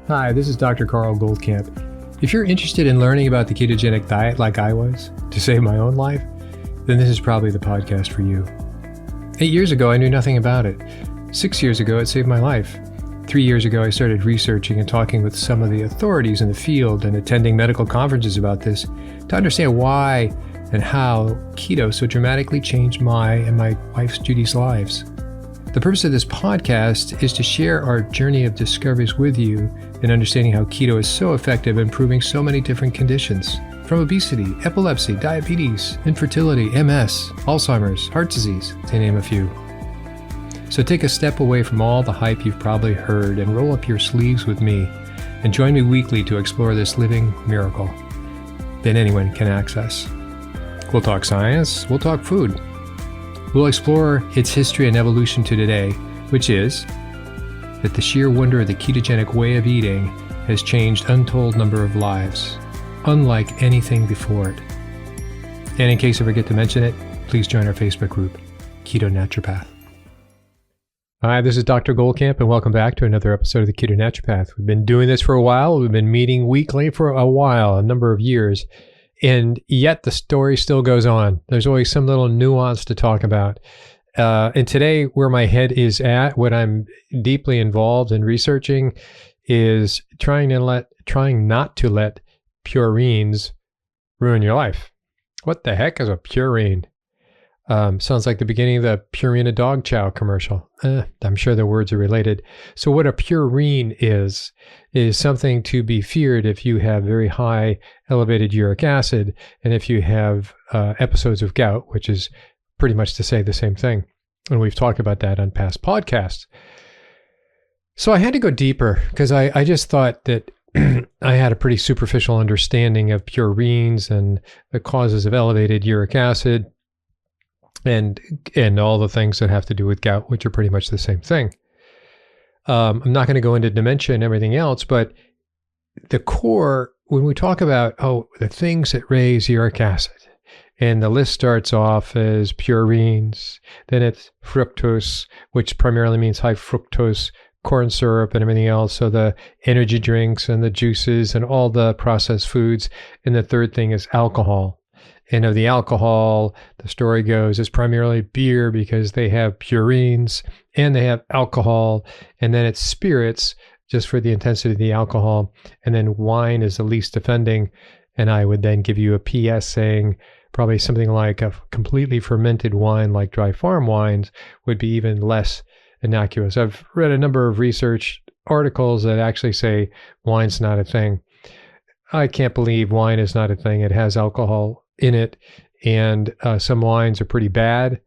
Hi, this is Dr. Carl Goldkamp. If you're interested in learning about the ketogenic diet like I was, to save my own life, then this is probably the podcast for you. 8 years ago, I knew nothing about it. 6 years ago, it saved my life. 3 years ago, I started researching and talking with some of the authorities in the field and attending medical conferences about this to understand why and how keto so dramatically changed my and my wife's Judy's lives. The purpose of this podcast is to share our journey of discoveries with you in understanding how keto is so effective in improving so many different conditions, from obesity, epilepsy, diabetes, infertility, MS, Alzheimer's, heart disease, to name a few. So take a step away from all the hype you've probably heard and roll up your sleeves with me and join me weekly to explore this living miracle that anyone can access. We'll talk science, we'll talk food. We'll explore its history and evolution to today, which is that the sheer wonder of the ketogenic way of eating has changed untold number of lives, unlike anything before it. And in case I forget to mention it, please join our Facebook group, Keto Naturopath. Hi, this is Dr. Goldkamp, and welcome back to another episode of the Keto Naturopath. We've been doing this for a while. We've been meeting weekly for a while, a number of years. And yet the story still goes on. There's always some little nuance to talk about. And today, where my head is at, what I'm deeply involved in researching is trying not to let purines ruin your life. What the heck is a purine? Sounds like the beginning of the Purina dog chow commercial. I'm sure the words are related. So what a purine is something to be feared if you have very high elevated uric acid and if you have episodes of gout, which is pretty much to say the same thing. And we've talked about that on past podcasts. So I had to go deeper because I just thought that I had a pretty superficial understanding of purines and the causes of elevated uric acid and all the things that have to do with gout, which are pretty much the same thing. I'm not going to go into dementia and everything else, but the core, when we talk about, the things that raise uric acid, and the list starts off as purines, then it's fructose, which primarily means high fructose corn syrup and everything else, so the energy drinks and the juices and all the processed foods, and the third thing is alcohol. And of the alcohol, the story goes, is primarily beer because they have purines and they have alcohol. And then it's spirits just for the intensity of the alcohol. And then wine is the least offending. And I would then give you a PS saying probably something like a completely fermented wine like dry farm wines would be even less innocuous. I've read a number of research articles that actually say wine's not a thing. I can't believe wine is not a thing. It has alcohol in it, and some wines are pretty bad,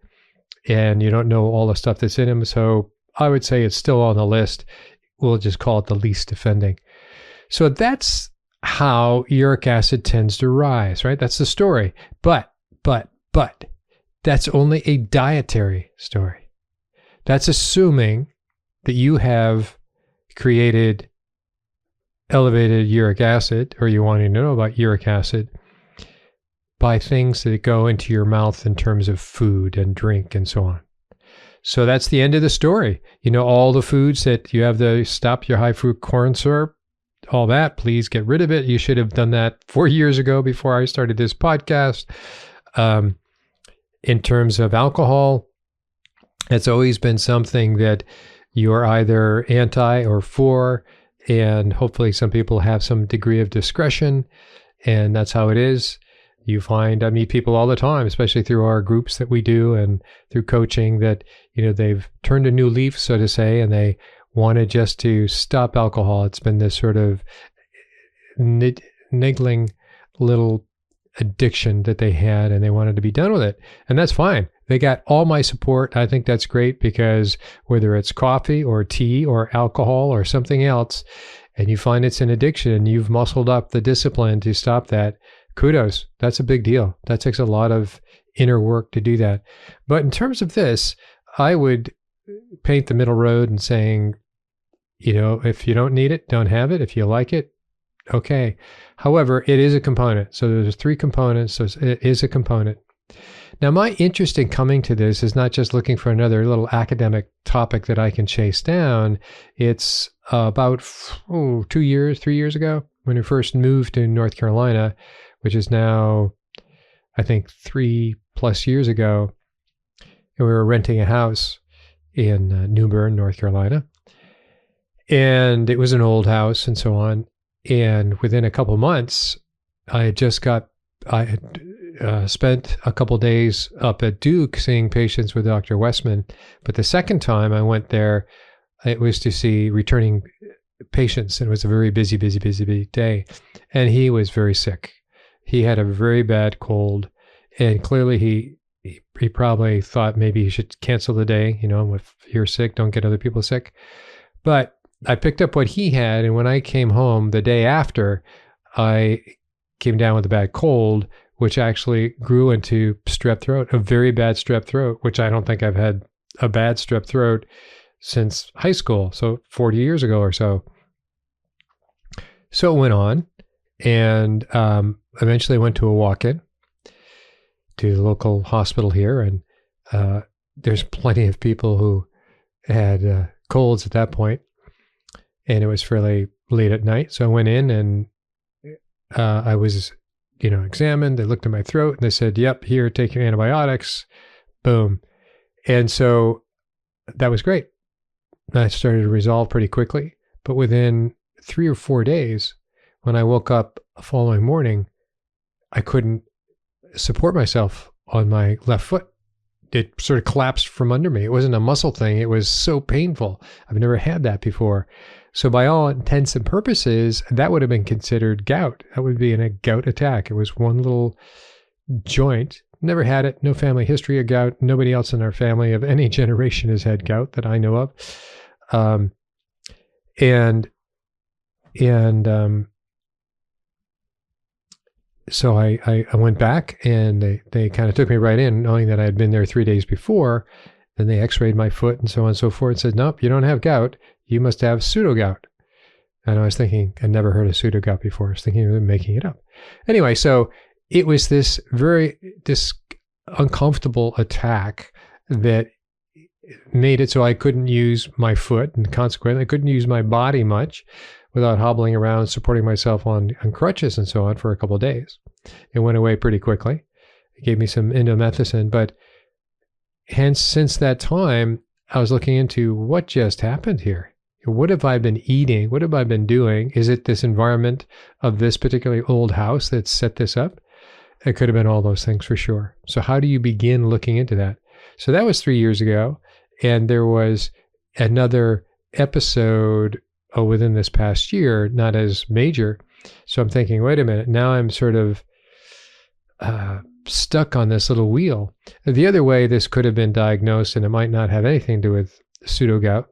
and you don't know all the stuff that's in them. So I would say it's still on the list. We'll just call it the least offending. So that's how uric acid tends to rise, right? That's the story. But that's only a dietary story. That's assuming that you have created elevated uric acid, or you wanting to know about uric acid, by things that go into your mouth in terms of food and drink and so on. So that's the end of the story. You know, all the foods that you have to stop your high fruit corn syrup, all that, please get rid of it. You should have done that 4 years ago before I started this podcast. In terms of alcohol, it's always been something that you're either anti or for, and hopefully some people have some degree of discretion, and that's how it is. You find, I meet people all the time, especially through our groups that we do and through coaching, that, you know, they've turned a new leaf, so to say, and they wanted just to stop alcohol. It's been this sort of niggling little addiction that they had, and they wanted to be done with it. And that's fine. They got all my support. I think that's great, because whether it's coffee or tea or alcohol or something else, and you find it's an addiction and you've muscled up the discipline to stop that, kudos. That's a big deal. That takes a lot of inner work to do that. But in terms of this, I would paint the middle road and saying, you know, if you don't need it, don't have it. If you like it, okay. However, it is a component. So there's 3 components. So it is a component. Now, my interest in coming to this is not just looking for another little academic topic that I can chase down. It's about 3 years ago when we first moved to North Carolina, which is now, I think, 3+ years ago. And we were renting a house in New Bern, North Carolina. And it was an old house and so on. And within a couple months, I had spent a couple days up at Duke seeing patients with Dr. Westman. But the second time I went there, it was to see returning patients. And it was a very busy day. And he was very sick. He had a very bad cold. And clearly he probably thought maybe he should cancel the day. If you're sick, don't get other people sick. But I picked up what he had. And when I came home the day after, I came down with a bad cold, which actually grew into strep throat, a very bad strep throat, which I don't think I've had a bad strep throat since high school. So 40 years ago or so. So it went on, and eventually went to a walk-in to the local hospital here. And there's plenty of people who had colds at that point. And it was fairly late at night. So I went in and I was, examined. They looked at my throat and they said, yep, here, take your antibiotics. Boom. And so that was great. I started to resolve pretty quickly. But within 3 or 4 days, when I woke up the following morning, I couldn't support myself on my left foot. It sort of collapsed from under me. It wasn't a muscle thing. It was so painful. I've never had that before. So by all intents and purposes, that would have been considered gout. That would be in a gout attack. It was one little joint. Never had it. No family history of gout. Nobody else in our family of any generation has had gout that I know of. So I went back, and they kind of took me right in, knowing that I had been there 3 days before. Then they x-rayed my foot and so on and so forth, and said, nope, you don't have gout. You must have pseudo-gout. And I was thinking, I'd never heard of pseudo-gout before. I was thinking of making it up. Anyway, so it was this uncomfortable attack that made it so I couldn't use my foot, and consequently I couldn't use my body much without hobbling around, supporting myself on crutches and so on for a couple of days. It went away pretty quickly. It gave me some indomethacin, but hence since that time, I was looking into what just happened here. What have I been eating? What have I been doing? Is it this environment of this particularly old house that set this up? It could have been all those things for sure. So how do you begin looking into that? So that was 3 years ago. And there was another episode within this past year, not as major. So I'm thinking, wait a minute, now I'm sort of stuck on this little wheel. The other way this could have been diagnosed, and it might not have anything to do with pseudo-gout,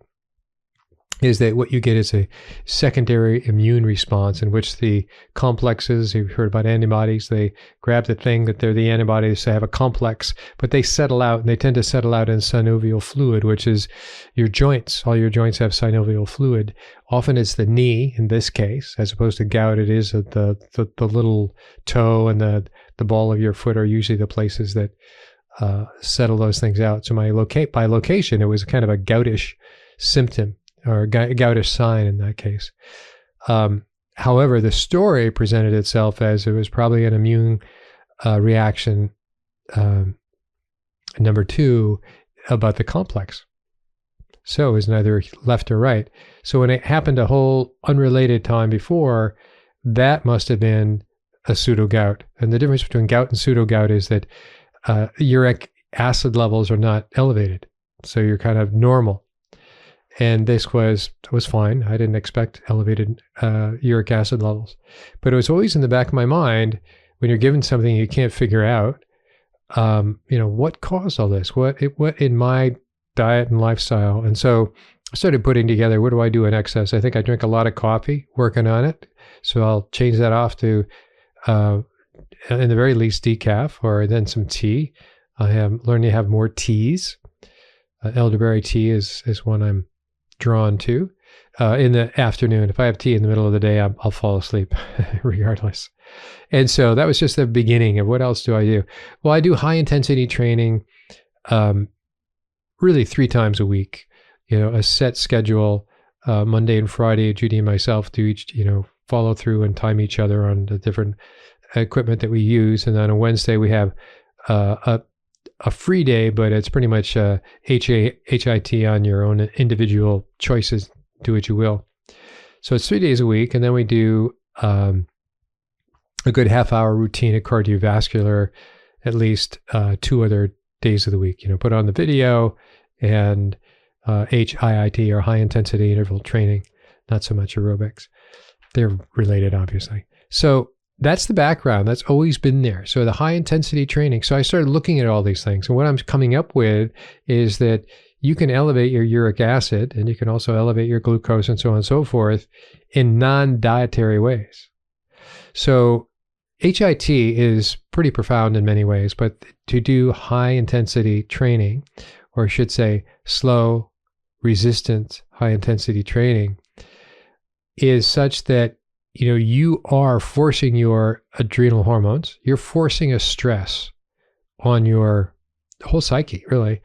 is that what you get is a secondary immune response in which the complexes, you've heard about antibodies, they grab the thing that they're the antibodies, they have a complex, but they settle out, and they tend to settle out in synovial fluid, which is your joints. All your joints have synovial fluid. Often it's the knee, in this case, as opposed to gout, it is at the little toe and the ball of your foot are usually the places that settle those things out. So by location, it was kind of a goutish symptom, or goutish sign in that case. However, the story presented itself as it was probably an immune reaction, number 2, about the complex. So it was neither left or right. So when it happened a whole unrelated time before, that must have been a pseudo-gout. And the difference between gout and pseudo-gout is that uric acid levels are not elevated. So you're kind of normal. And this was fine. I didn't expect elevated uric acid levels. But it was always in the back of my mind, when you're given something you can't figure out, what caused all this? What in my diet and lifestyle? And so I started putting together, what do I do in excess? I think I drink a lot of coffee, working on it. So I'll change that off to, in the very least, decaf, or then some tea. I am learning to have more teas. Elderberry tea is one I'm drawn to. in the afternoon. If I have tea in the middle of the day, I'll fall asleep regardless. And so that was just the beginning of what else do I do? Well, I do high intensity training really 3 times a week, a set schedule. Monday and Friday, Judy and myself do each, follow through and time each other on the different equipment that we use. And then on Wednesday, we have a free day, but it's pretty much HIT on your own individual choices. Do what you will. So it's 3 days a week. And then we do a good half-hour routine of cardiovascular, at least 2 other days of the week. Put on the video and HIIT, or high intensity interval training, not so much aerobics. They're related, obviously. So that's the background. That's always been there. So the high intensity training. So I started looking at all these things. And what I'm coming up with is that you can elevate your uric acid, and you can also elevate your glucose and so on and so forth in non-dietary ways. So HIT is pretty profound in many ways, but to do high intensity training, or I should say slow, resistant, high intensity training, is such that you are forcing your adrenal hormones. You're forcing a stress on your whole psyche, really,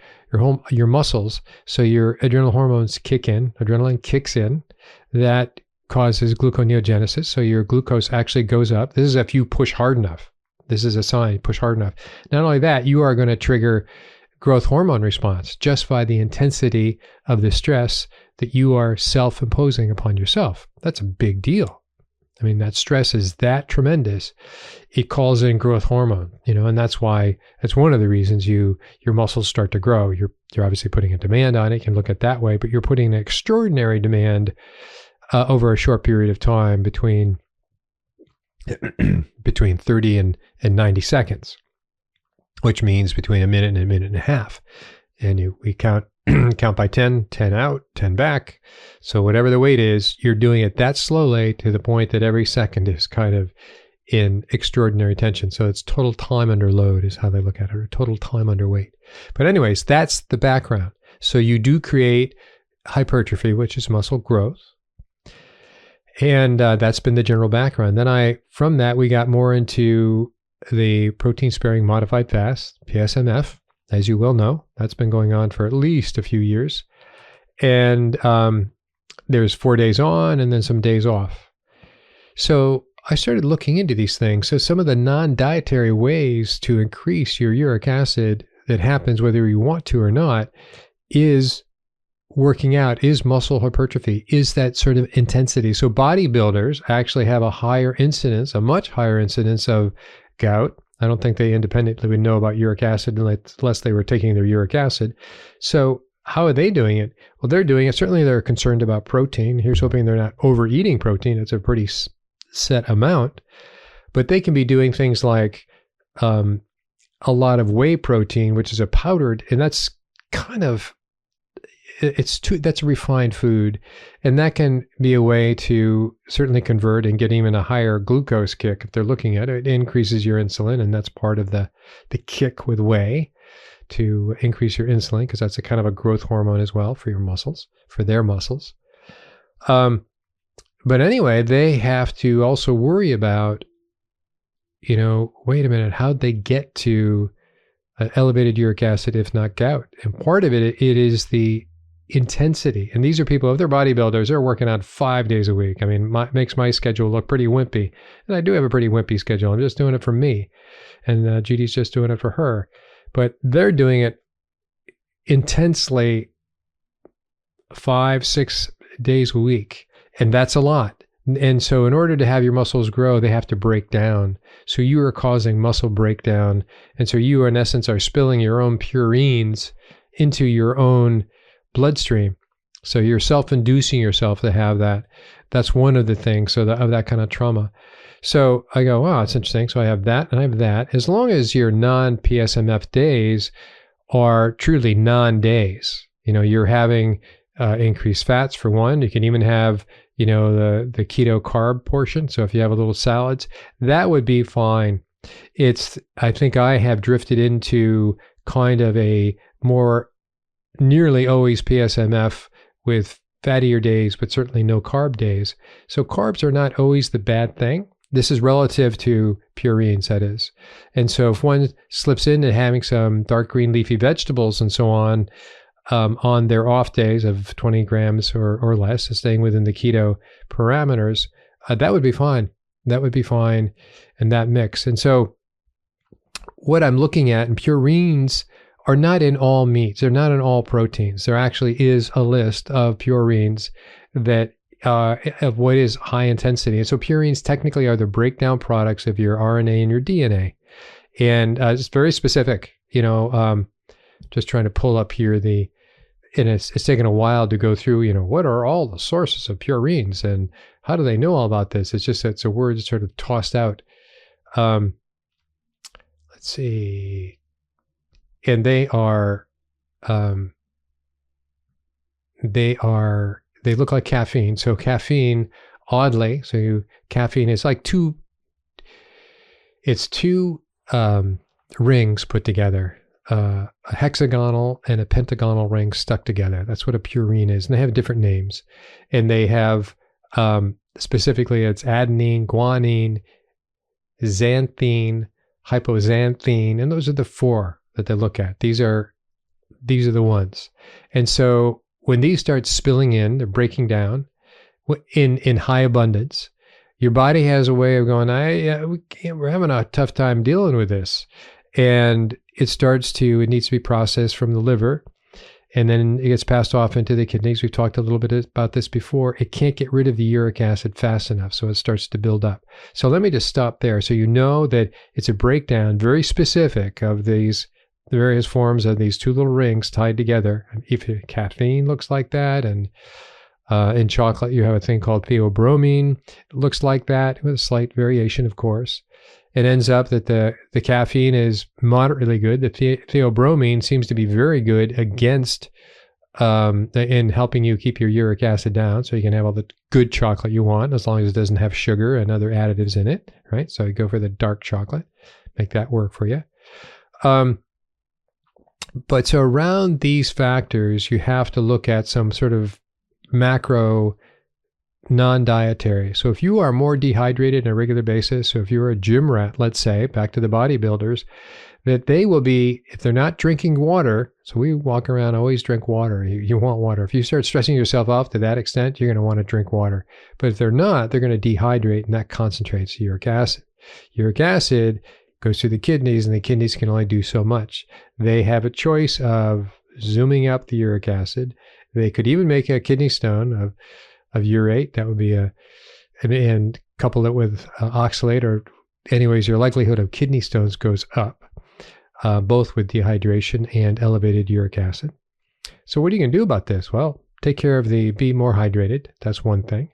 your muscles. So your adrenal hormones kick in, adrenaline kicks in. That causes gluconeogenesis. So your glucose actually goes up. This is if you push hard enough. This is a sign, push hard enough. Not only that, you are going to trigger growth hormone response just by the intensity of the stress that you are self-imposing upon yourself. That's a big deal. I mean, that stress is that tremendous. It calls in growth hormone, and that's why, that's one of the reasons your muscles start to grow. You're obviously putting a demand on it. You can look at it that way, but you're putting an extraordinary demand over a short period of time between 30 and 90 seconds, which means between a minute and a minute and a half. And we count by 10 out, 10 back. So whatever the weight is, you're doing it that slowly to the point that every second is kind of in extraordinary tension. So it's total time under load is how they look at it, or total time under weight. But anyways, that's the background. So you do create hypertrophy, which is muscle growth. And that's been the general background. Then from that, we got more into the protein sparing modified fast, PSMF. As you well know, that's been going on for at least a few years. And there's 4 days on and then some days off. So I started looking into these things. So some of the non-dietary ways to increase your uric acid that happens whether you want to or not is working out, is muscle hypertrophy, is that sort of intensity. So bodybuilders actually have a much higher incidence of gout. I don't think they independently would know about uric acid unless they were taking their uric acid. So how are they doing it? Well, they're doing it. Certainly they're concerned about protein. Here's hoping they're not overeating protein. It's a pretty set amount. But they can be doing things like a lot of whey protein, which is a powdered, and that's kind of, that's a refined food. And that can be a way to certainly convert and get even a higher glucose kick if they're looking at it. It increases your insulin, and that's part of the kick with whey, to increase your insulin, because that's a kind of a growth hormone as well for your muscles, for their muscles. But anyway, they have to also worry about, wait a minute, how'd they get to elevated uric acid if not gout? And part of it is the intensity. And these are people, if they're bodybuilders, they're working out 5 days a week. I mean, makes my schedule look pretty wimpy. And I do have a pretty wimpy schedule. I'm just doing it for me. And Judy's just doing it for her. But they're doing it intensely 5-6 days a week. And that's a lot. And so in order to have your muscles grow, they have to break down. So you are causing muscle breakdown. And so you, in essence, are spilling your own purines into your own bloodstream. So you're self-inducing yourself to have that. That's one of the things of that kind of trauma. So I go, wow, that's interesting. So I have that and I have that. As long as your non-PSMF days are truly non-days, you're having increased fats for one. You can even have, the keto carb portion. So if you have a little salads, that would be fine. I think I have drifted into kind of a more nearly always PSMF with fattier days, but certainly no carb days. So carbs are not always the bad thing. This is relative to purines, that is. And so if one slips into having some dark green leafy vegetables and so on their off days of 20 grams or less, staying within the keto parameters, that would be fine. That would be fine in that mix. And so what I'm looking at, and purines are not in all meats. They're not in all proteins. There actually is a list of purines that of what is high intensity. And so purines technically are the breakdown products of your RNA and your DNA. And it's very specific, just trying to pull up here and it's taken a while to go through, what are all the sources of purines and how do they know all about this? It's a word that's sort of tossed out. Let's see. And they look like caffeine. So caffeine, oddly, caffeine is like two rings put together, a hexagonal and a pentagonal ring stuck together. That's what a purine is. And they have different names. And they have, specifically, it's adenine, guanine, xanthine, hypoxanthine, and those are the four that they look at. These are the ones. And so when these start spilling in, they're breaking down in high abundance. Your body has a way of going, we're having a tough time dealing with this. And it needs to be processed from the liver. And then it gets passed off into the kidneys. We've talked a little bit about this before. It can't get rid of the uric acid fast enough, so it starts to build up. So let me just stop there. So you know that it's a breakdown, very specific, of the various forms of these two little rings tied together. If caffeine looks like that, and in chocolate you have a thing called theobromine. It looks like that, with a slight variation, of course. It ends up that the caffeine is moderately good. The theobromine seems to be very good against in helping you keep your uric acid down, so you can have all the good chocolate you want, as long as it doesn't have sugar and other additives in it, right? So you go for the dark chocolate, make that work for you. But so around these factors, you have to look at some sort of macro non-dietary. So if you are more dehydrated on a regular basis, so if you're a gym rat, let's say, back to the bodybuilders, that they will be, if they're not drinking water, so we walk around, always drink water. You want water. If you start stressing yourself off to that extent, you're going to want to drink water. But if they're not, they're going to dehydrate, and that concentrates uric acid. Uric acid goes through the kidneys, and the kidneys can only do so much. They have a choice of zooming up the uric acid. They could even make a kidney stone of urate. That would be and couple it with oxalate, or anyways, your likelihood of kidney stones goes up, both with dehydration and elevated uric acid. So what are you going to do about this? Well, take care of be more hydrated. That's one thing.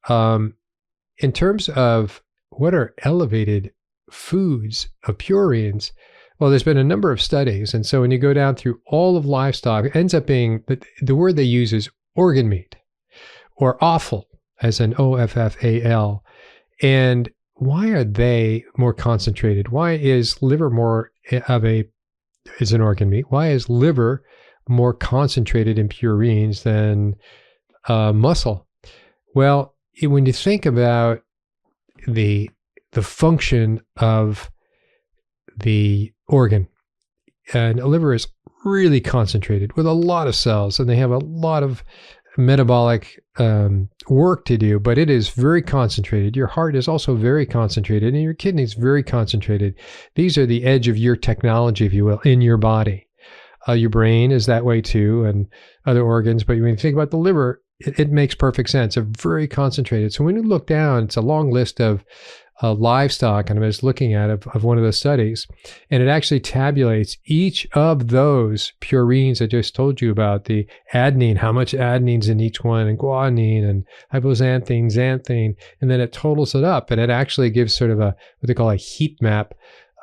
In terms of what are elevated foods of purines, well, there's been a number of studies. And so when you go down through all of livestock, it ends up being, the word they use is organ meat, or offal, as an OFFAL. And why are they more concentrated? Why is liver more is an organ meat? Why is liver more concentrated in purines than muscle? Well, when you think about the function of the organ, and a liver is really concentrated with a lot of cells, and they have a lot of metabolic work to do, but it is very concentrated. Your heart is also very concentrated, and your kidneys very concentrated. These are the edge of your technology, if you will, in your body. Your brain is that way too, and other organs. But when you think about the liver, it makes perfect sense. They're very concentrated. So when you look down, it's a long list of livestock, and I was looking at of one of the studies, and it actually tabulates each of those purines I just told you about, the adenine, how much adenine's in each one, and guanine, and hypoxanthine, xanthine, and then it totals it up, and it actually gives sort of what they call a heat map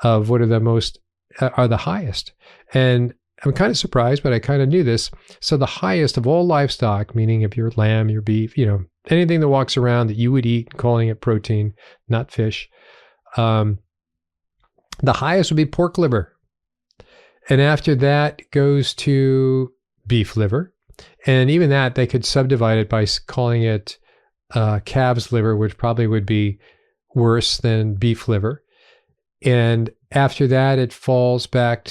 of what are the highest. And I'm kind of surprised, but I kind of knew this. So the highest of all livestock, meaning if you're lamb, your beef, anything that walks around that you would eat, calling it protein, not fish, the highest would be pork liver. And after that goes to beef liver. And even that, they could subdivide it by calling it calf's liver, which probably would be worse than beef liver. And after that, it falls down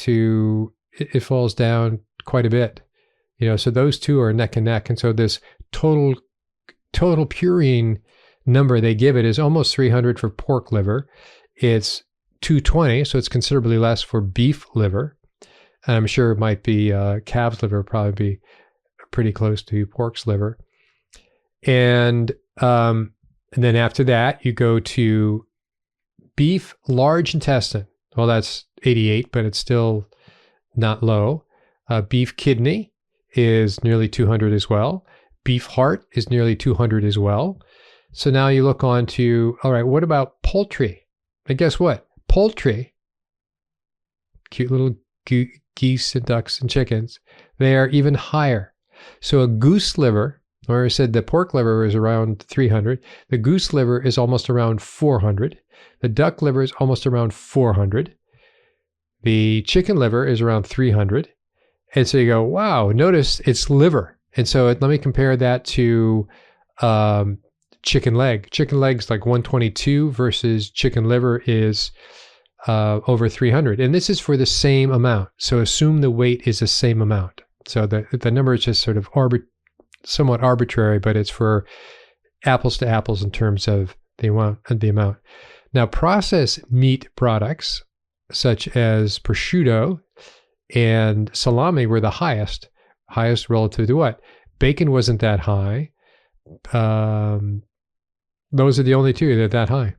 quite a bit. So those two are neck and neck. And so this total purine number they give it is almost 300 for pork liver. It's 220, so it's considerably less for beef liver. And I'm sure it might be calf's liver, probably be pretty close to pork's liver. And then after that, you go to beef large intestine. Well, that's 88, but it's still not low. Beef kidney is nearly 200 as well. Beef heart is nearly 200 as well. So now you look on to, all right, what about poultry? And guess what? Poultry, cute little geese and ducks and chickens, they are even higher. So a goose liver, or I said the pork liver is around 300. The goose liver is almost around 400. The duck liver is almost around 400. The chicken liver is around 300. And so you go, wow, notice it's liver. And so let me compare that to chicken leg. Chicken leg's like 122 versus chicken liver is over 300. And this is for the same amount. So assume the weight is the same amount. So the number is just sort of somewhat arbitrary, but it's for apples to apples in terms of the amount. Now, processed meat products, such as prosciutto and salami, were the highest relative to what? Bacon wasn't that high. Those are the only two that are that high.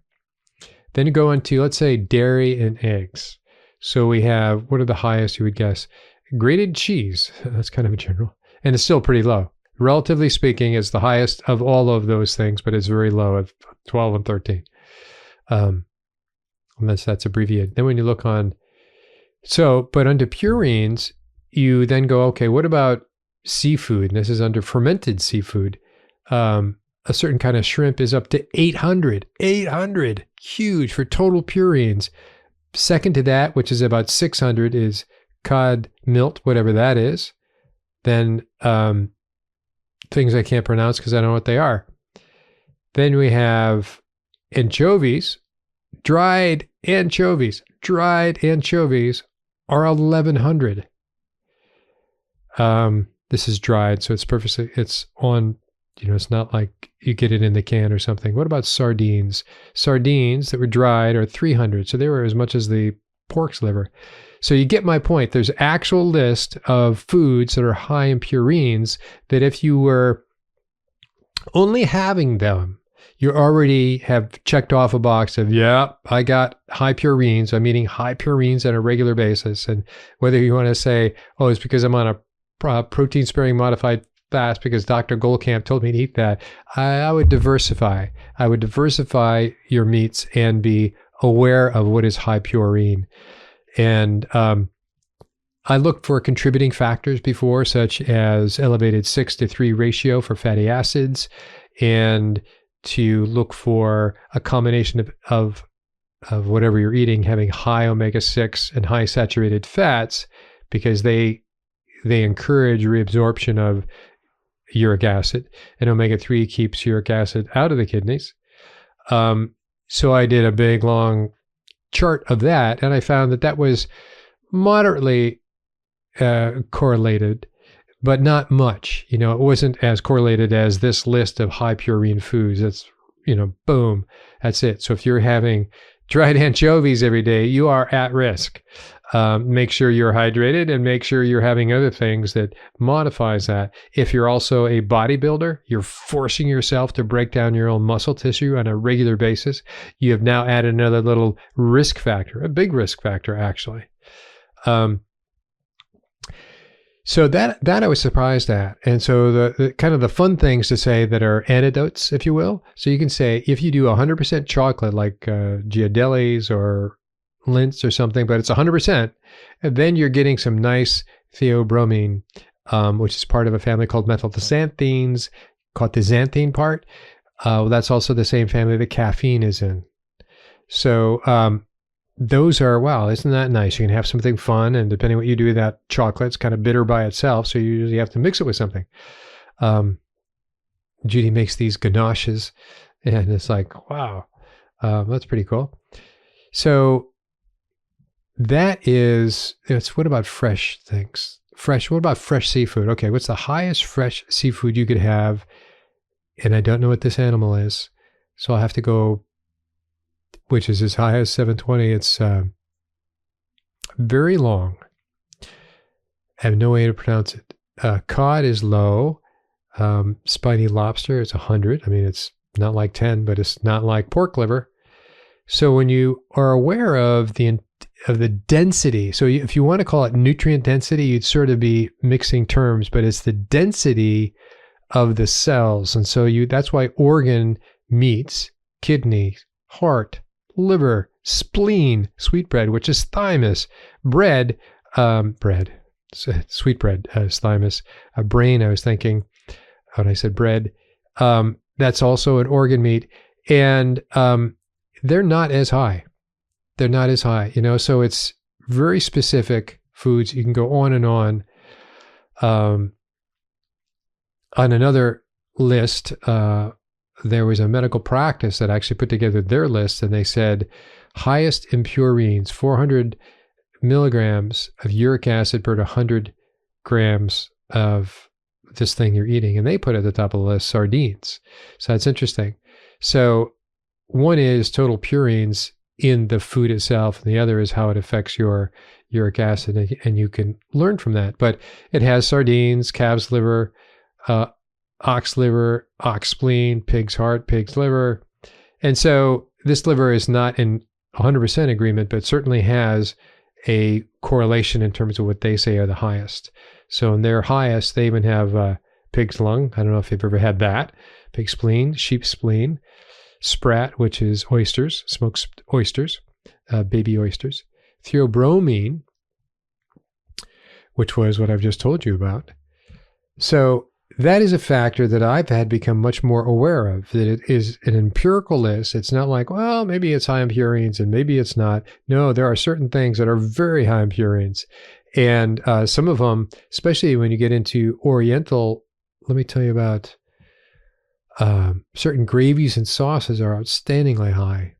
Then you go into, let's say, dairy and eggs. So we have, what are the highest you would guess? Grated cheese. That's kind of a general. And it's still pretty low. Relatively speaking, it's the highest of all of those things, but it's very low at 12 and 13. Unless that's abbreviated. Then when you look on, but under purines, you then go, okay, what about seafood? And this is under fermented seafood. A certain kind of shrimp is up to 800. 800, huge for total purines. Second to that, which is about 600, is cod, milt, whatever that is. Then things I can't pronounce because I don't know what they are. Then we have anchovies, dried anchovies. Dried anchovies are 1100. This is dried, so it's on, it's not like you get it in the can or something. What about sardines? Sardines that were dried are 300, so they were as much as the pork's liver. So you get my point. There's an actual list of foods that are high in purines that if you were only having them, you already have checked off a box of, yeah, I got high purines. I'm eating high purines on a regular basis. And whether you want to say, oh, it's because I'm on a protein-sparing modified fast because Dr. Goldkamp told me to eat that, I would diversify. I would diversify your meats and be aware of what is high purine. And I looked for contributing factors before, such as elevated 6:3 ratio for fatty acids, and to look for a combination of whatever you're eating having high omega-6 and high saturated fats, because they encourage reabsorption of uric acid, and omega-3 keeps uric acid out of the kidneys. So I did a big, long chart of that, and I found that was moderately correlated, but not much. It wasn't as correlated as this list of high purine foods. That's, boom, that's it. So if you're having dried anchovies every day, you are at risk. Make sure you're hydrated and make sure you're having other things that modifies that. If you're also a bodybuilder, you're forcing yourself to break down your own muscle tissue on a regular basis. You have now added another little risk factor, a big risk factor, actually. So that I was surprised at. And so the kind of the fun things to say that are antidotes, if you will. So you can say, if you do 100% chocolate, like Ghirardelli's or Lintz or something, but it's 100%, and then you're getting some nice theobromine, which is part of a family called methylxanthines, called the xanthine part. That's also the same family that caffeine is in. So those are, wow, isn't that nice? You can have something fun, and depending what you do with that chocolate, it's kind of bitter by itself, so you usually have to mix it with something. Judy makes these ganaches, and it's like, wow, that's pretty cool. So what about fresh things? What about fresh seafood? Okay, what's the highest fresh seafood you could have? And I don't know what this animal is, so I'll have to go, which is as high as 720. It's very long. I have no way to pronounce it. Cod is low. Spiny lobster is 100. I mean, it's not like 10, but it's not like pork liver. So when you are aware of the density, so if you want to call it nutrient density, you'd sort of be mixing terms, but it's the density of the cells. And so that's why organ meats, kidney, heart, liver, spleen, sweetbread, which is thymus, sweetbread is thymus, brain, I was thinking, when I said bread, that's also an organ meat. And they're not as high. So it's very specific foods. You can go on and on. On another list, there was a medical practice that actually put together their list, and they said highest in purines, 400 milligrams of uric acid per 100 grams of this thing you're eating. And they put at the top of the list sardines. So that's interesting. So one is total purines in the food itself, and the other is how it affects your uric acid, and you can learn from that. But it has sardines, calf's liver, ox liver, ox spleen, pig's heart, pig's liver. And so this liver is not in 100% agreement, but certainly has a correlation in terms of what they say are the highest. So in their highest, they even have pig's lung. I don't know if you've ever had that. Pig spleen, sheep spleen, sprat, which is oysters, smoked oysters, baby oysters, theobromine, which was what I've just told you about. So that is a factor that I've had become much more aware of, that it is an empirical list. It's not like, well, maybe it's high in purines and maybe it's not. No, there are certain things that are very high in purines. And some of them, especially when you get into Oriental, let me tell you about certain gravies and sauces are outstandingly high.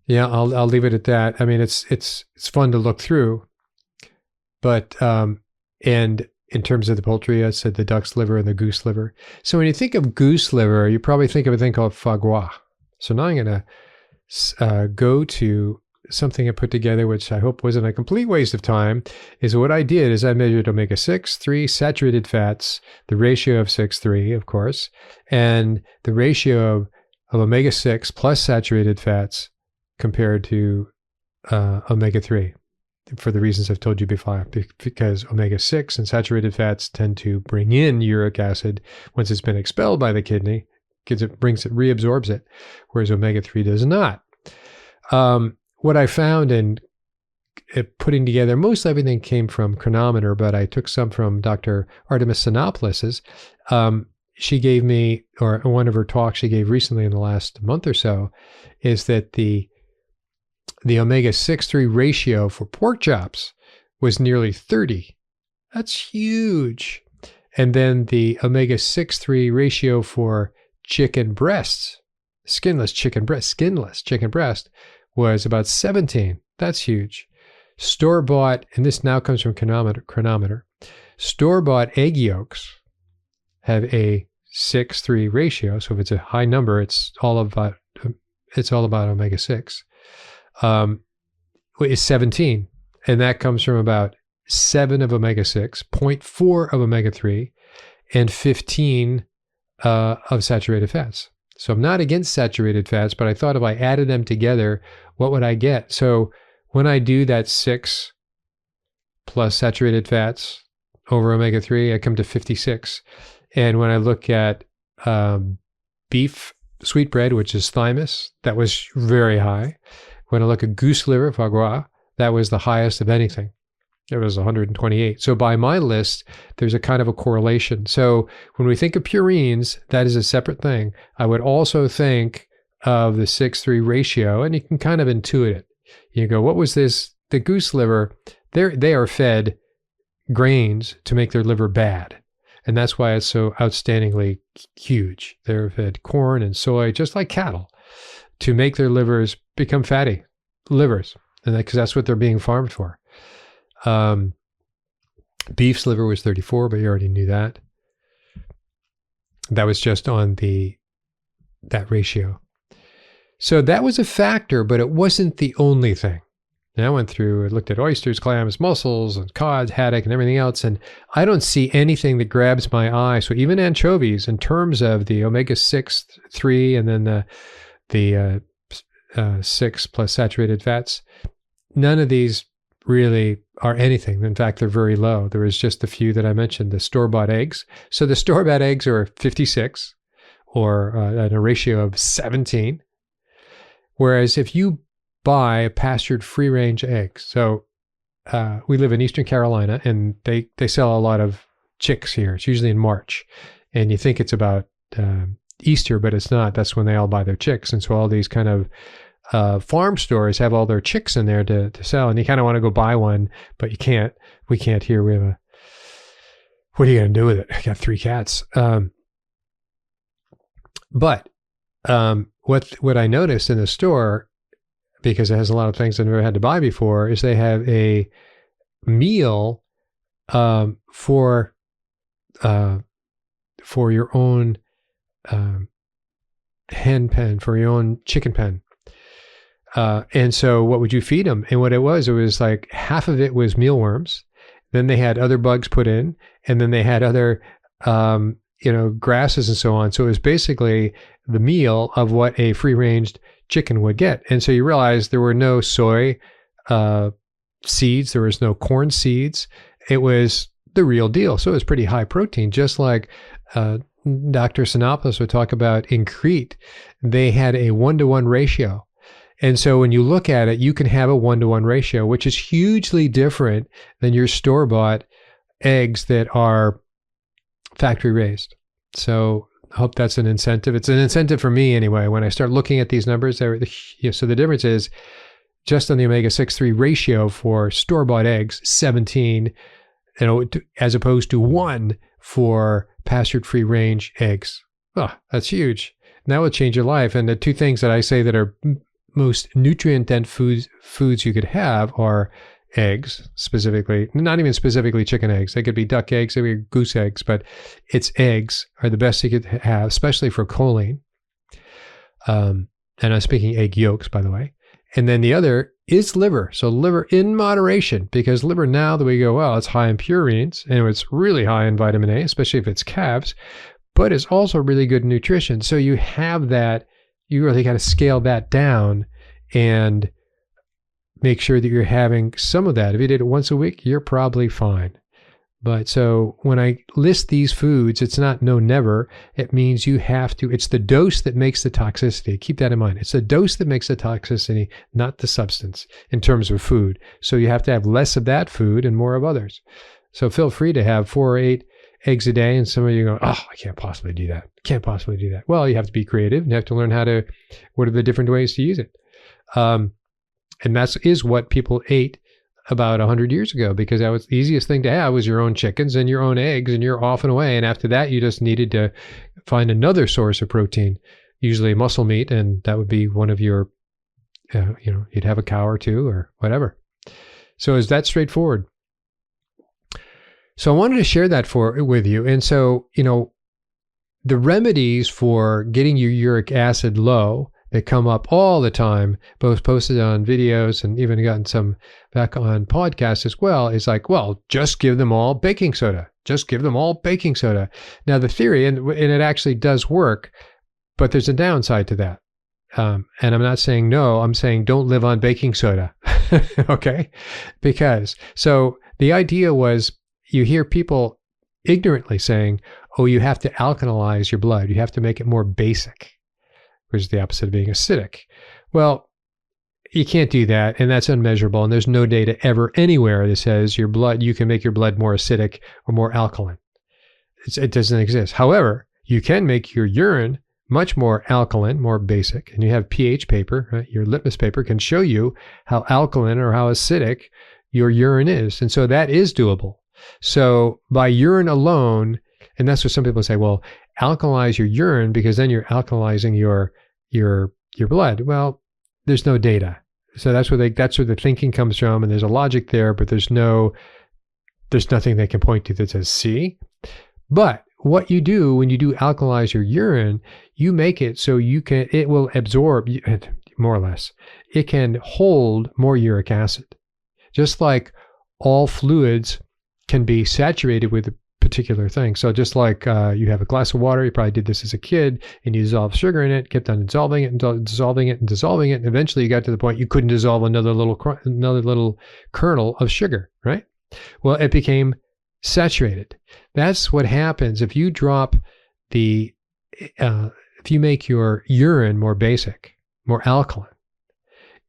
Yeah, I'll leave it at that. I mean, it's fun to look through, but and in terms of the poultry, I said the duck's liver and the goose liver. So when you think of goose liver, you probably think of a thing called foie gras. So now I'm going to go to something I put together, which I hope wasn't a complete waste of time. Is what I did is I measured omega-6, 3 saturated fats, the ratio of 6:3, of course, and the ratio of omega-6 plus saturated fats compared to omega-3. For the reasons I've told you before, because omega-6 and saturated fats tend to bring in uric acid once it's been expelled by the kidney, reabsorbs it, whereas omega-3 does not. What I found in putting together, most everything came from Chronometer, but I took some from Dr. Artemis Sinopoulos's. She gave me, or one of her talks she gave recently in the last month or so, is that the omega-6/3 ratio for pork chops was nearly 30. That's huge. And then the omega-6/3 ratio for chicken breasts, skinless chicken breast, was about 17. That's huge. Store-bought, and this now comes from Chronometer, store-bought egg yolks have a 6/3 ratio. So if it's a high number, it's all about omega-6. Is 17, and that comes from about 7 of omega-6, 0.4 of omega-3, and 15 of saturated fats. So I'm not against saturated fats, but I thought if I added them together, what would I get? So when I do that 6 plus saturated fats over omega-3, I come to 56. And when I look at beef sweetbread, which is thymus, that was very high. When I look at goose liver, foie gras, that was the highest of anything. It was 128. So by my list, there's a kind of a correlation. So when we think of purines, that is a separate thing. I would also think of the 6:3 ratio, and you can kind of intuit it. You go, what was this? The goose liver, they are fed grains to make their liver bad. And that's why it's so outstandingly huge. They're fed corn and soy, just like cattle, to make their livers become fatty livers. And because that's what they're being farmed for. Beef's liver was 34, but you already knew that. That was just on that ratio. So that was a factor, but it wasn't the only thing. And I went through and looked at oysters, clams, mussels, and cod, haddock, and everything else, and I don't see anything that grabs my eye. So even anchovies, in terms of the omega-6, 3, and then the 6 plus saturated fats, none of these really are anything. In fact, they're very low. There was just a few that I mentioned, the store-bought eggs. So the store-bought eggs are 56, or at a ratio of 17. Whereas if you buy pastured free-range eggs, so we live in Eastern Carolina, and they sell a lot of chicks here. It's usually in March, and you think it's about Easter, but it's not. That's when they all buy their chicks, and so all these kind of farm stores have all their chicks in there to sell, and you kind of want to go buy one, but you can't. We can't here. We have what are you going to do with it? I got 3 cats. But what I noticed in the store, because it has a lot of things I've never had to buy before, is they have a meal for your own hen pen, for your own chicken pen. And so what would you feed them? And what it was like half of it was mealworms. Then they had other bugs put in, and then they had other, grasses and so on. So it was basically the meal of what a free-ranged chicken would get. And so you realize there were no soy seeds. There was no corn seeds. It was the real deal. So it was pretty high protein, just like Dr. Sinopoulos would talk about in Crete. They had a 1-to-1 ratio. And so when you look at it, you can have a 1-to-1 ratio, which is hugely different than your store-bought eggs that are factory raised. So I hope that's an incentive. It's an incentive for me anyway. When I start looking at these numbers, so the difference is just on the omega-6, 3 ratio for store-bought eggs, 17, as opposed to 1 for pastured free-range eggs. Oh, that's huge. And that would change your life. And the 2 things that I say that are most nutrient-dense foods you could have are eggs, specifically, not even specifically chicken eggs. They could be duck eggs, they could be goose eggs, but it's eggs are the best you could have, especially for choline. And I'm speaking egg yolks, by the way. And then the other is liver. So liver in moderation, because liver now that we go, well, it's high in purines, and it's really high in vitamin A, especially if it's calves, but it's also really good in nutrition. So you have that, you really got to scale that down and make sure that you're having some of that. If you did it once a week, you're probably fine. But so when I list these foods, it's not no never. It means you have to, it's the dose that makes the toxicity. Keep that in mind. It's the dose that makes the toxicity, not the substance in terms of food. So you have to have less of that food and more of others. So feel free to have 4 or 8 eggs a day. And some of you go, oh, I can't possibly do that. Can't possibly do that. Well, you have to be creative and you have to learn what are the different ways to use it. And that is what people ate about 100 years ago, because that was the easiest thing to have was your own chickens and your own eggs, and you're off and away. And after that, you just needed to find another source of protein, usually muscle meat, and that would be one of your, you'd have a cow or 2 or whatever. So is that straightforward? So I wanted to share that with you. And so, the remedies for getting your uric acid low, they come up all the time, both posted on videos and even gotten some back on podcasts as well, is like, well, just give them all baking soda. Just give them all baking soda. Now, the theory, and it actually does work, but there's a downside to that. And I'm not saying no, I'm saying don't live on baking soda. Okay? So the idea was you hear people ignorantly saying, oh, you have to alkalize your blood. You have to make it more basic, which is the opposite of being acidic. Well, you can't do that, and that's unmeasurable, and there's no data ever anywhere that says you can make your blood more acidic or more alkaline. It doesn't exist. However, you can make your urine much more alkaline, more basic, and you have pH paper, right? Your litmus paper can show you how alkaline or how acidic your urine is. And so that is doable. So by urine alone, and that's what some people say, well, alkalize your urine because then you're alkalizing your blood. Well, there's no data. So that's where the thinking comes from, and there's a logic there, but there's nothing they can point to that says, see? But what you do when you do alkalize your urine, you make it so it will absorb, more or less, it can hold more uric acid. Just like all fluids can be saturated with a particular thing. So just like you have a glass of water, you probably did this as a kid, and you dissolve sugar in it, kept on dissolving it and dissolving it and dissolving it, and eventually you got to the point you couldn't dissolve another little kernel of sugar, right? Well, it became saturated. That's what happens if you drop if you make your urine more basic, more alkaline.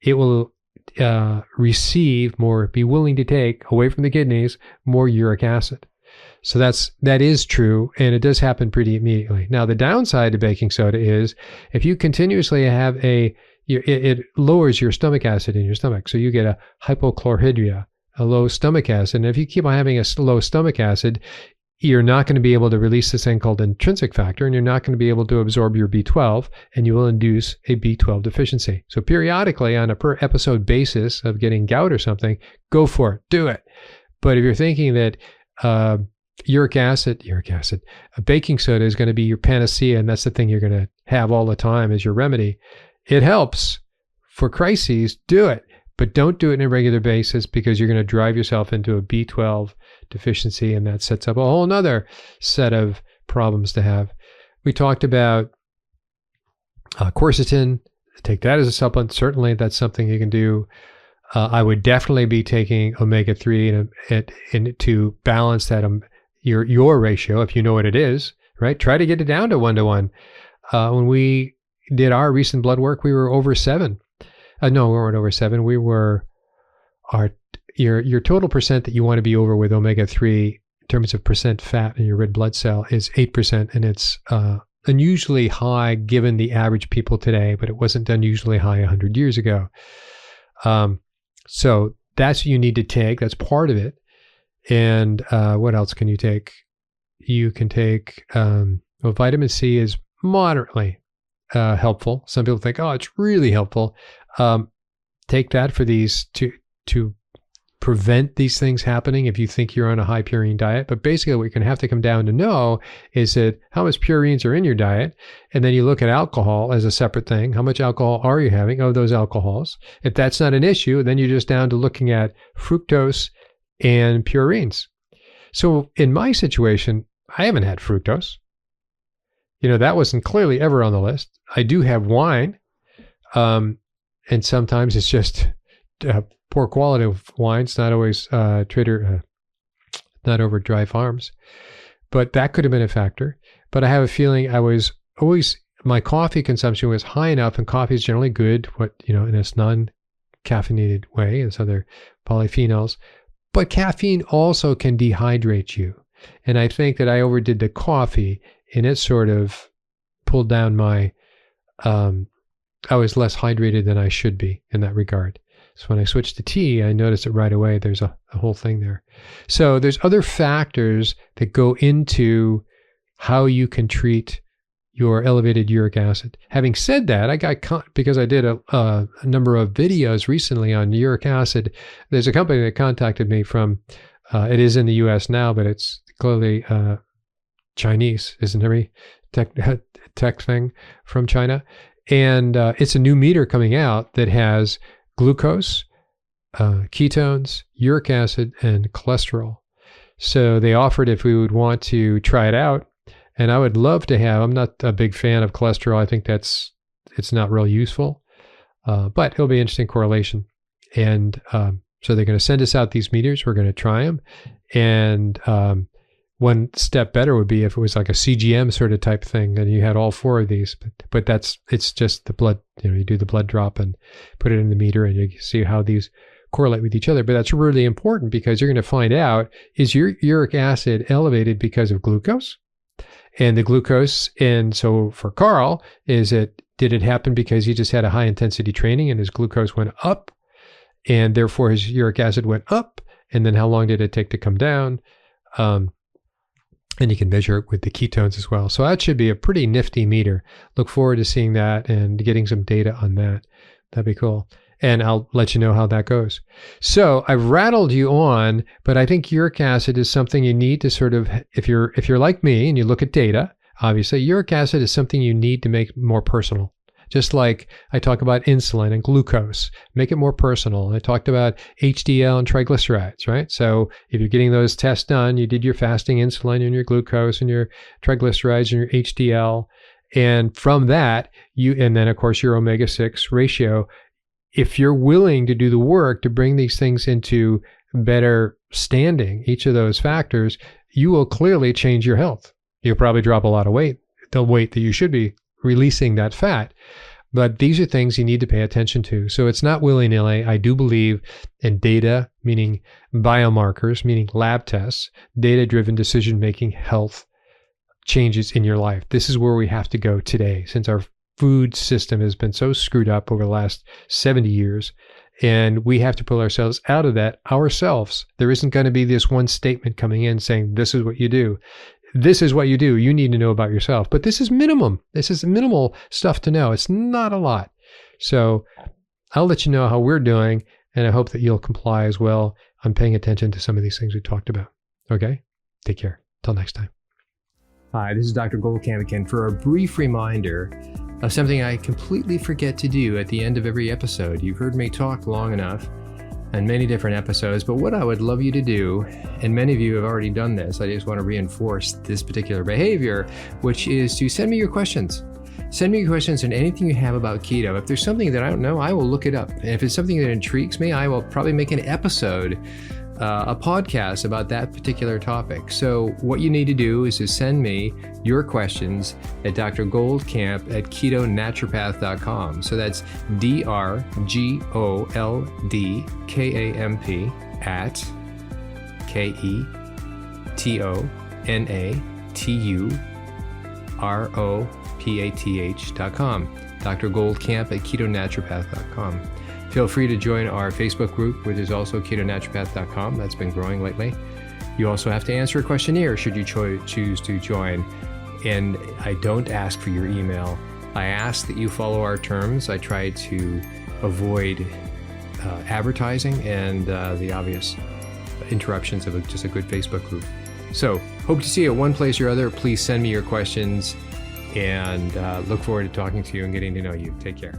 It will be willing to take away from the kidneys more uric acid. So that is true, and it does happen pretty immediately. Now, the downside to baking soda is if you continuously have it lowers your stomach acid in your stomach. So you get a hypochlorhydria, a low stomach acid. And if you keep on having a low stomach acid, you're not going to be able to release this thing called intrinsic factor, and you're not going to be able to absorb your B12, and you will induce a B12 deficiency. So periodically, on a per episode basis of getting gout or something, go for it, do it. But if you're thinking that uric acid, baking soda is going to be your panacea, and that's the thing you're going to have all the time as your remedy, it helps for crises, do it. But don't do it on a regular basis because you're going to drive yourself into a B12 deficiency, and that sets up a whole nother set of problems to have. We talked about quercetin. Take that as a supplement. Certainly, that's something you can do. I would definitely be taking omega-3 and to balance that your ratio, if you know what it is, right? Try to get it down to 1:1. When we did our recent blood work, we were over 7. No, we weren't over 7. We were your total percent that you want to be over with omega-3 in terms of percent fat in your red blood cell is 8%, and it's unusually high given the average people today, but it wasn't unusually high 100 years ago. So that's what you need to take. That's part of it. And what else can you take? You can take vitamin C is moderately helpful. Some people think, oh, it's really helpful. Take that for these to prevent these things happening if you think you're on a high purine diet. But basically what you're going to have to come down to know is that how much purines are in your diet. And then you look at alcohol as a separate thing. How much alcohol are you having of those alcohols? If that's not an issue, then you're just down to looking at fructose and purines. So in my situation, I haven't had fructose. That wasn't clearly ever on the list. I do have wine. And sometimes it's just poor quality of wine. It's not always not over Dry Farms, but that could have been a factor. But I have a feeling my coffee consumption was high enough, and coffee is generally good, in its non-caffeinated way, and so they're polyphenols. But caffeine also can dehydrate you. And I think that I overdid the coffee, and it sort of pulled down my, I was less hydrated than I should be in that regard. So when I switched to tea, I noticed it right away. There's a whole thing there. So there's other factors that go into how you can treat your elevated uric acid. Having said that, because I did a number of videos recently on uric acid, there's a company that contacted me from, it is in the US now, but it's clearly Chinese, isn't every tech thing from China? And it's a new meter coming out that has glucose, ketones, uric acid, and cholesterol. So they offered if we would want to try it out. And I would love to I'm not a big fan of cholesterol. I think it's not real useful, but it'll be an interesting correlation. And so they're going to send us out these meters. We're going to try them. And one step better would be if it was like a CGM sort of type thing, and you had all 4 of these. But it's just the blood. You do the blood drop and put it in the meter, and you see how these correlate with each other. But that's really important because you're going to find out, is your uric acid elevated because of glucose? And the glucose, and so for Carl, did it happen because he just had a high intensity training and his glucose went up and therefore his uric acid went up? And then how long did it take to come down? And you can measure it with the ketones as well. So that should be a pretty nifty meter. Look forward to seeing that and getting some data on that. That'd be cool. And I'll let you know how that goes. So I've rattled you on, but I think uric acid is something you need to sort of, if you're like me and you look at data, obviously uric acid is something you need to make more personal. Just like I talk about insulin and glucose, make it more personal. I talked about HDL and triglycerides, right? So if you're getting those tests done, you did your fasting insulin and your glucose and your triglycerides and your HDL. And from that, and then of course your omega-6 ratio, if you're willing to do the work to bring these things into better standing, each of those factors, you will clearly change your health. You'll probably drop a lot of weight, the weight that you should be releasing that fat. But these are things you need to pay attention to. So it's not willy-nilly. I do believe in data, meaning biomarkers, meaning lab tests, data-driven decision-making, health changes in your life. This is where we have to go today, since our food system has been so screwed up over the last 70 years, and we have to pull ourselves out of that ourselves. There isn't going to be this one statement coming in saying, this is what you do. This is what you do. You need to know about yourself. But this is minimum. This is minimal stuff to know. It's not a lot. So I'll let you know how we're doing, and I hope that you'll comply as well on paying attention to some of these things we talked about. Okay? Take care. Till next time. Hi, this is Dr. Goldkamp again for a brief reminder of something I completely forget to do at the end of every episode. You've heard me talk long enough on many different episodes, but what I would love you to do, and many of you have already done this, I just want to reinforce this particular behavior, which is to send me your questions. Send me your questions on anything you have about keto. If there's something that I don't know, I will look it up. And if it's something that intrigues me, I will probably make an episode, a podcast about that particular topic. So what you need to do is to send me your questions at drgoldkamp@ketonaturopath.com. So that's DRGOLDKAMP at KETONATUROPATH.com. Dr. Goldkamp@ketonaturopath.com. Feel free to join our Facebook group, which is also ketonaturopath.com. That's been growing lately. You also have to answer a questionnaire should you choose to join. And I don't ask for your email. I ask that you follow our terms. I try to avoid advertising and the obvious interruptions of just a good Facebook group. So hope to see you at one place or other. Please send me your questions, and look forward to talking to you and getting to know you. Take care.